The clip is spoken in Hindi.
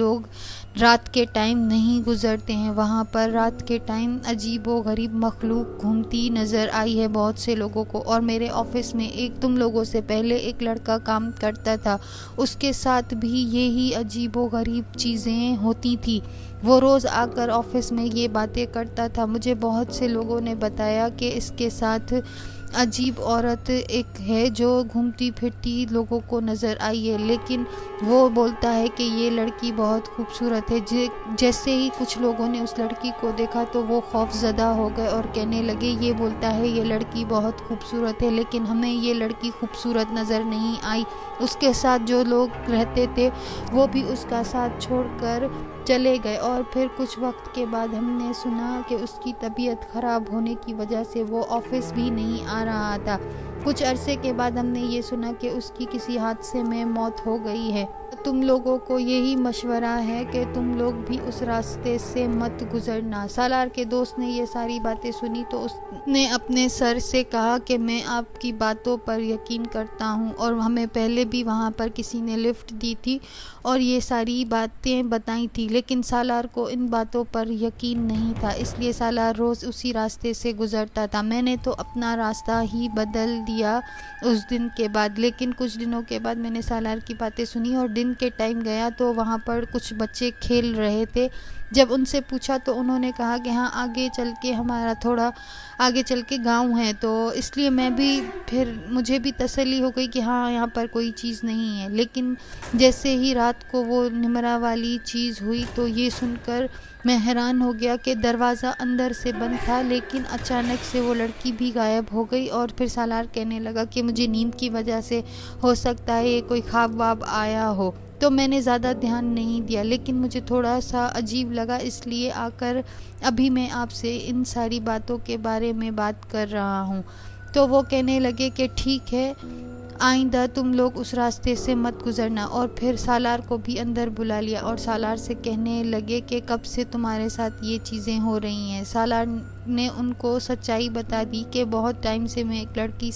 लोग रात के टाइम नहीं गुजरते हैं। वहाँ पर रात के टाइम अजीबो-गरीब मखलूक घूमती नज़र आई है बहुत से लोगों को। और मेरे ऑफिस में तुम लोगों से पहले एक लड़का काम करता था, उसके साथ भी यही अजीबो-गरीब चीज़ें होती थी। वो रोज़ आकर ऑफिस में ये बातें करता था। मुझे बहुत से लोगों ने बताया कि इसके साथ अजीब औरत एक है जो घूमती फिरती लोगों को नज़र आई है, लेकिन वो बोलता है कि ये लड़की बहुत खूबसूरत है। जैसे ही कुछ लोगों ने उस लड़की को देखा तो वो खौफज़दा हो गए और कहने लगे, ये बोलता है ये लड़की बहुत खूबसूरत है, लेकिन हमें ये लड़की खूबसूरत नज़र नहीं आई। उसके साथ जो लोग रहते थे वो भी उसका साथ छोड़कर चले गए। और फिर कुछ वक्त के बाद हमने सुना कि उसकी तबीयत ख़राब होने की वजह से वो ऑफिस भी नहीं आ रहा था। कुछ अरसे के बाद हमने ये सुना कि उसकी किसी हादसे में मौत हो गई है। तुम लोगों को यही मशवरा है कि तुम लोग भी उस रास्ते से मत गुजरना। सालार के दोस्त ने ये सारी बातें सुनी तो उसने अपने सर से कहा कि मैं आपकी बातों पर यकीन करता हूँ, और हमें पहले भी वहाँ पर किसी ने लिफ्ट दी थी और ये सारी बातें बताई थी, लेकिन सालार को इन बातों पर यकीन नहीं था, इसलिए सालार रोज़ उसी रास्ते से गुजरता था। मैंने तो अपना रास्ता ही बदल दिया उस दिन के बाद। लेकिन कुछ दिनों के बाद मैंने सालार की बातें सुनी और दिन के टाइम गया तो वहाँ पर कुछ बच्चे खेल रहे थे। जब उनसे पूछा तो उन्होंने कहा कि हाँ, आगे चल के हमारा थोड़ा आगे चल के गाँव है, तो इसलिए मुझे भी तसल्ली हो गई कि हाँ, यहाँ पर कोई चीज़ नहीं है। लेकिन जैसे ही रात को वो निमरा वाली चीज़ हुई तो ये सुनकर मैं हैरान हो गया कि दरवाज़ा अंदर से बंद था, लेकिन अचानक से वो लड़की भी गायब हो गई। और फिर सालार कहने लगा कि मुझे नींद की वजह से हो सकता है ये कोई ख्वाब वाब आया हो। तो मैंने ज़्यादा ध्यान नहीं दिया, लेकिन मुझे थोड़ा सा अजीब लगा, इसलिए आकर अभी मैं आपसे इन सारी बातों के बारे में बात कर रहा हूँ। तो वो कहने लगे कि ठीक है, आइंदा तुम लोग उस रास्ते से मत गुजरना। और फिर सालार को भी अंदर बुला लिया और सालार से कहने लगे कि कब से तुम्हारे साथ ये चीज़ें हो रही हैं। सालार ने उनको सच्चाई बता दी कि बहुत टाइम से मैं एक लड़की